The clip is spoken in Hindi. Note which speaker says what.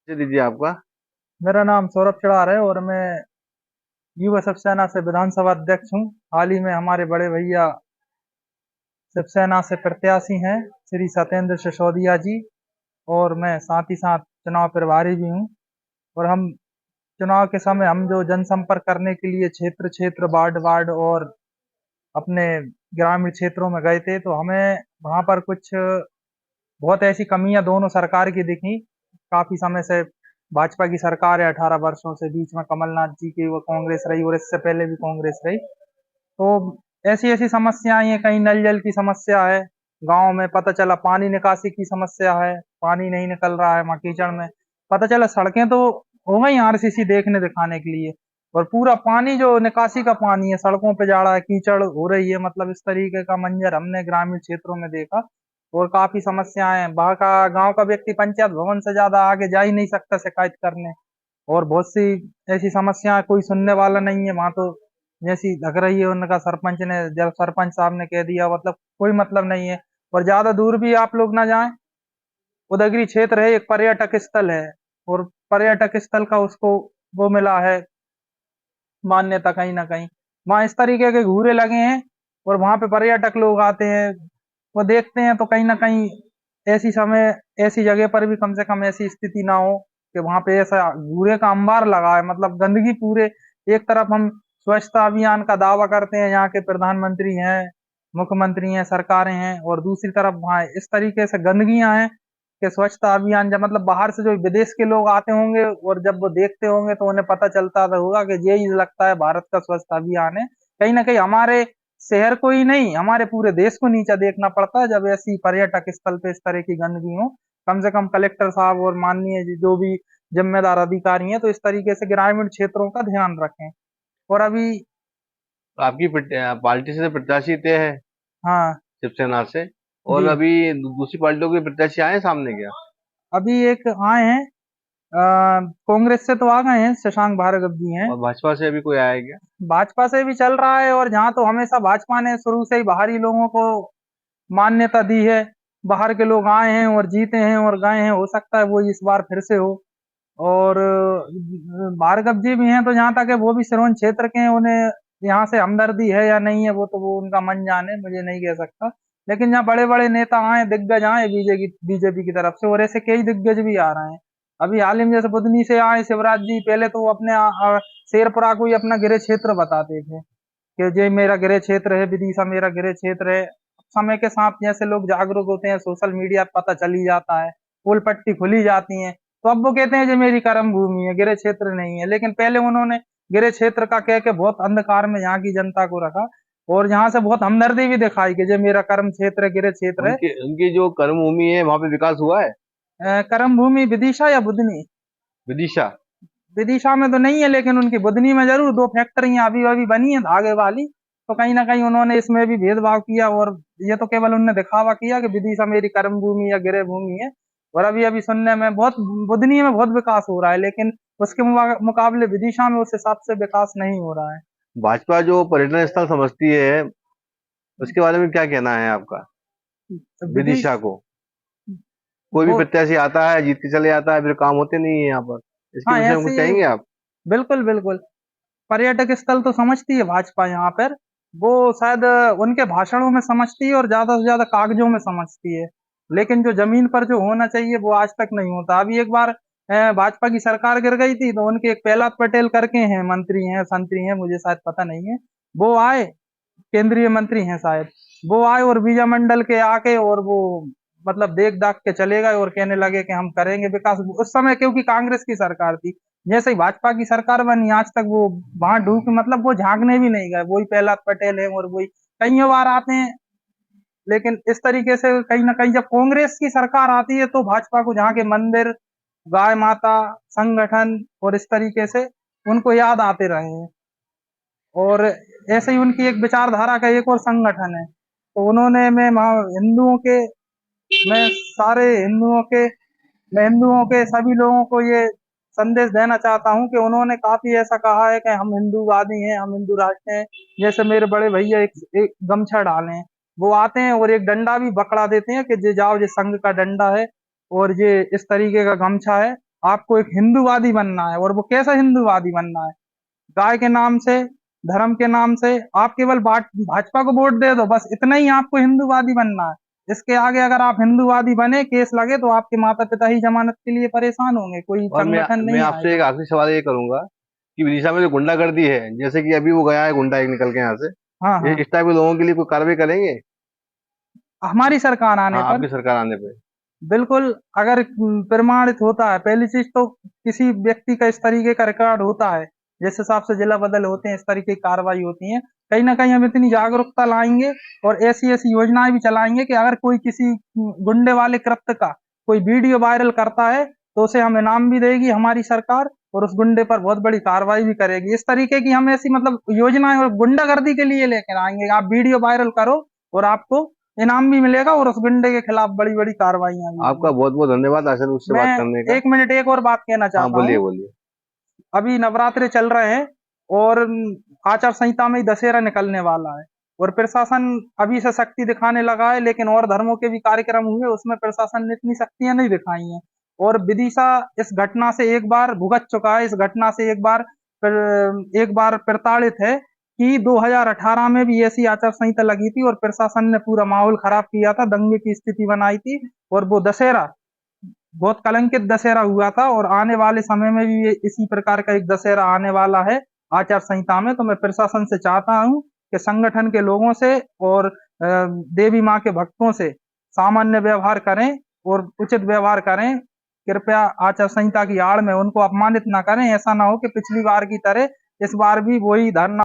Speaker 1: दीजिए आपका।
Speaker 2: मेरा नाम सौरभ चिड़ार है और मैं युवा शिवसेना से विधानसभा अध्यक्ष हूँ। हाल ही में हमारे बड़े भैया शिवसेना से प्रत्याशी हैं, श्री सत्येंद्र सिसोदिया जी, और मैं साथ ही साथ चुनाव प्रभारी भी हूँ। और हम चुनाव के समय हम जो जनसंपर्क करने के लिए क्षेत्र क्षेत्र वार्ड वार्ड और अपने ग्रामीण क्षेत्रों में गए थे, तो हमें वहां पर कुछ बहुत ऐसी कमियां दोनों सरकार की दिखी। काफी समय से भाजपा की सरकार है, 18 वर्षों से। बीच में कमलनाथ जी की वो कांग्रेस रही और इससे पहले भी कांग्रेस रही। तो ऐसी ऐसी समस्याएं हैं, कहीं नल जल की समस्या है, गांव में पता चला पानी निकासी की समस्या है, पानी नहीं निकल रहा है वहाँ कीचड़ में। पता चला सड़कें तो हो गई आरसीसी देखने दिखाने के लिए, और पूरा पानी जो निकासी का पानी है सड़कों पे जा रहा है, कीचड़ हो रही है। मतलब इस तरीके का मंजर हमने ग्रामीण क्षेत्रों में देखा। और काफी समस्याएं हैं, वहाँ का गांव का व्यक्ति पंचायत भवन से ज्यादा आगे जा ही नहीं सकता शिकायत करने। और बहुत सी ऐसी समस्या, कोई सुनने वाला नहीं है वहां तो। जैसी लग रही है उनका सरपंच ने, जब सरपंच साहब ने कह दिया, मतलब कोई मतलब नहीं है। और ज्यादा दूर भी आप लोग ना जाएं, उदयगिरी क्षेत्र है, एक पर्यटक स्थल है, और पर्यटक स्थल का उसको वो मिला है मान्यता कहीं ना कहीं। वहां इस तरीके के घूरे लगे हैं, और वहां पे पर्यटक लोग आते हैं, वो देखते हैं, तो कहीं ना कहीं ऐसी समय ऐसी जगह पर भी कम से कम ऐसी स्थिति ना हो कि वहां पे ऐसा कूड़े का अंबार लगा है, मतलब गंदगी पूरे। एक तरफ हम स्वच्छता अभियान का दावा करते हैं, यहाँ के प्रधानमंत्री हैं, मुख्यमंत्री हैं, सरकारें हैं, और दूसरी तरफ वहाँ इस तरीके से गंदगियां हैं कि स्वच्छता अभियान, जब मतलब बाहर से जो विदेश के लोग आते होंगे और जब वो देखते होंगे तो उन्हें पता चलता था होगा कि यही लगता है भारत का स्वच्छता अभियान है। कहीं ना कहीं हमारे शहर को ही नहीं, हमारे पूरे देश को नीचा देखना पड़ता है जब ऐसी पर्यटक स्थल पे इस तरह की गंदगी हो। कम से कम कलेक्टर साहब और माननीय जो भी जिम्मेदार अधिकारी हैं, तो इस तरीके से ग्रामीण क्षेत्रों का ध्यान रखें। और अभी
Speaker 1: आपकी पार्टी से प्रत्याशी तय है
Speaker 2: हाँ
Speaker 1: शिवसेना से? और
Speaker 2: जी,
Speaker 1: अभी दूसरी पार्टियों के प्रत्याशी आए हैं सामने क्या?
Speaker 2: अभी एक आए हैं, कांग्रेस से तो आ गए हैं, शशांक भार्गव जी हैं।
Speaker 1: और भाजपा से अभी कोई आया है क्या?
Speaker 2: भाजपा से भी चल रहा है, और जहाँ तो हमेशा भाजपा ने शुरू से ही बाहरी लोगों को मान्यता दी है। बाहर के लोग आए हैं और जीते हैं और गए हैं, हो सकता है वो इस बार फिर से हो। और भार्गव जी भी हैं, तो जहाँ तक है वो भी सिरोंज क्षेत्र के हैं, उन्हें यहाँ से हमदर्दी है या नहीं है वो तो वो उनका मन जाने, मुझे नहीं कह सकता। लेकिन जहाँ बड़े बड़े नेता आए, दिग्गज आए बीजेपी की तरफ से, और ऐसे कई दिग्गज भी आ रहे हैं। अभी हाल ही में जैसे बुधनी से आए शिवराज जी, पहले तो वो अपने शेरपुरा को ही अपना गृह क्षेत्र बताते थे कि ये मेरा गृह क्षेत्र है, विदिशा मेरा गृह क्षेत्र है। समय के साथ जैसे लोग जागरूक होते हैं, सोशल मीडिया पर पता चल ही जाता है, पोल पट्टी खुली जाती है, तो अब वो कहते हैं ये मेरी कर्म भूमि है, गृह क्षेत्र नहीं है। लेकिन पहले उन्होंने गृह क्षेत्र का कह के बहुत अंधकार में यहाँ की जनता को रखा, और यहाँ से बहुत हमदर्दी भी दिखाई कि ये मेरा कर्म क्षेत्र है, गृह क्षेत्र है।
Speaker 1: उनकी उनकी जो कर्मभूमि है वहां पे विकास हुआ है?
Speaker 2: कर्म भूमि विदिशा या बुधनी?
Speaker 1: विदिशा।
Speaker 2: विदिशा में तो नहीं है, लेकिन उनकी बुधनी में जरूर दो फैक्ट्रियां अभी अभी बनी है धागे वाली। तो कहीं ना कहीं उन्होंने इसमें भी भेदभाव किया, और ये तो केवल उनने दिखावा किया कि विदिशा मेरी कर्म भूमि या गृह भूमि है। और अभी अभी सुनने में बहुत, बुधनी में बहुत विकास हो रहा है, लेकिन उसके मुकाबले विदिशा में उस हिसाब से विकास नहीं हो रहा है।
Speaker 1: भाजपा जो पर्यटन स्थल समझती है उसके बारे में क्या कहना है आपका?
Speaker 2: तो
Speaker 1: विदिशा
Speaker 2: विदिश
Speaker 1: को कोई भी
Speaker 2: वो,
Speaker 1: प्रत्याशी आता है, जीत के चले जाता है, फिर काम होते नहीं है यहाँ पर। इसके
Speaker 2: हाँ
Speaker 1: विषय में
Speaker 2: ऐसे
Speaker 1: कुछ
Speaker 2: ही,
Speaker 1: कहेंगे आप?
Speaker 2: बिल्कुल बिल्कुल। पर्यटक स्थल तो समझती है भाजपा यहाँ पर, वो शायद उनके भाषणों में समझती है और ज्यादा से ज्यादा कागजों में समझती है। लेकिन जो जमीन पर जो होना चाहिए वो आज तक नहीं होता। अभी एक बार भाजपा की सरकार गिर गई थी, तो उनके एक प्रहलाद पटेल करके हैं, मंत्री हैं संतरी हैं, मुझे शायद पता नहीं है। वो आए, केंद्रीय मंत्री हैं शायद। वो आए और विजय मंडल के आके, और वो मतलब देख दाख के चले गए और कहने लगे कि हम करेंगे विकास। उस समय क्योंकि कांग्रेस की सरकार थी, जैसे ही भाजपा की सरकार बनी आज तक वो वहां ढूक, मतलब वो झांकने भी नहीं गए। वही प्रहलाद पटेल है और वही कई बार आते हैं। लेकिन इस तरीके से कहीं ना कहीं जब कांग्रेस की सरकार आती है तो भाजपा को जहाँ के मंदिर, गाय माता, संगठन और इस तरीके से उनको याद आते रहे हैं। और ऐसे ही उनकी एक विचारधारा का एक और संगठन है, तो उन्होंने हिंदुओं के मैं सारे हिंदुओं के मैं हिंदुओं के सभी लोगों को ये संदेश देना चाहता हूँ कि उन्होंने काफी ऐसा कहा है कि हम हिंदूवादी हैं, हम हिंदू राष्ट्र हैं। जैसे मेरे बड़े भैया एक गमछा डालें, वो आते हैं और एक डंडा भी पकड़ा देते हैं कि ये जाओ, ये संघ का डंडा है और ये इस तरीके का गमछा है, आपको एक हिंदूवादी बनना है। और वो कैसा हिंदूवादी बनना है? गाय के नाम से, धर्म के नाम से आप केवल भाजपा को वोट दे दो, बस इतना ही आपको हिंदूवादी बनना है। इसके आगे अगर आप हिंदूवादी बने, केस लगे, तो आपके माता पिता ही जमानत के लिए परेशान होंगे, कोई
Speaker 1: और
Speaker 2: संगठन
Speaker 1: मैं
Speaker 2: नहीं
Speaker 1: आपसे एक
Speaker 2: आएगा।
Speaker 1: आखिरी सवाल ये करूंगा कि विदिशा में जो गुंडागर्दी है, जैसे कि अभी वो गया है गुंडा एक निकल के यहाँ से,
Speaker 2: हाँ
Speaker 1: ये
Speaker 2: हाँ,
Speaker 1: इस टाइप के लोगों के लिए कोई कार्रवाई करेंगे?
Speaker 2: हमारी सरकार आने
Speaker 1: हाँ,
Speaker 2: पर
Speaker 1: आपकी सरकार आने पे।
Speaker 2: बिल्कुल। अगर प्रमाणित होता है, पहली चीज तो किसी व्यक्ति का इस तरीके का रिकॉर्ड होता है, जिस हिसाब से जिला बदल होते हैं, इस तरीके की कार्रवाई होती है। कहीं ना कहीं हम इतनी जागरूकता लाएंगे और ऐसी ऐसी योजनाएं भी चलाएंगे कि अगर कोई किसी गुंडे वाले कृत्य का कोई वीडियो वायरल करता है, तो उसे हम इनाम भी देगी हमारी सरकार, और उस गुंडे पर बहुत बड़ी कार्रवाई भी करेगी। इस तरीके की हम ऐसी मतलब योजनाएं और गुंडागर्दी के लिए लेकर आएंगे। आप वीडियो वायरल करो और आपको इनाम भी मिलेगा, और उस गुंडे के खिलाफ बड़ी बड़ी कार्रवाइयां भी
Speaker 1: आपका
Speaker 2: होंगी।
Speaker 1: बहुत बहुत धन्यवाद आशा उससे
Speaker 2: मैं
Speaker 1: बात करने का।
Speaker 2: एक मिनट, एक और बात कहना
Speaker 1: हाँ,
Speaker 2: चाहता
Speaker 1: बोलिए
Speaker 2: हूँ।
Speaker 1: बोलिए।
Speaker 2: अभी नवरात्रे चल रहे हैं और आचार संहिता में ही दशहरा निकलने वाला है, और प्रशासन अभी से सख्ती दिखाने लगा है, लेकिन और धर्मों के भी कार्यक्रम हुए, उसमें प्रशासन ने इतनी सख्तियां नहीं दिखाई हैं। और विदिशा इस घटना से एक बार भुगत चुका है, इस घटना से एक बार प्रताड़ित है कि 2018 में भी ऐसी आचार संहिता लगी थी और प्रशासन ने पूरा माहौल खराब किया था, दंगे की स्थिति बनाई थी, और वो दशहरा बहुत कलंकित दशहरा हुआ था। और आने वाले समय में भी इसी प्रकार का एक दशहरा आने वाला है आचार संहिता में। तो मैं प्रशासन से चाहता हूं कि संगठन के लोगों से और देवी माँ के भक्तों से सामान्य व्यवहार करें और उचित व्यवहार करें। कृपया आचार संहिता की आड़ में उनको अपमानित ना करें। ऐसा ना हो कि पिछली बार की तरह इस बार भी वही धरना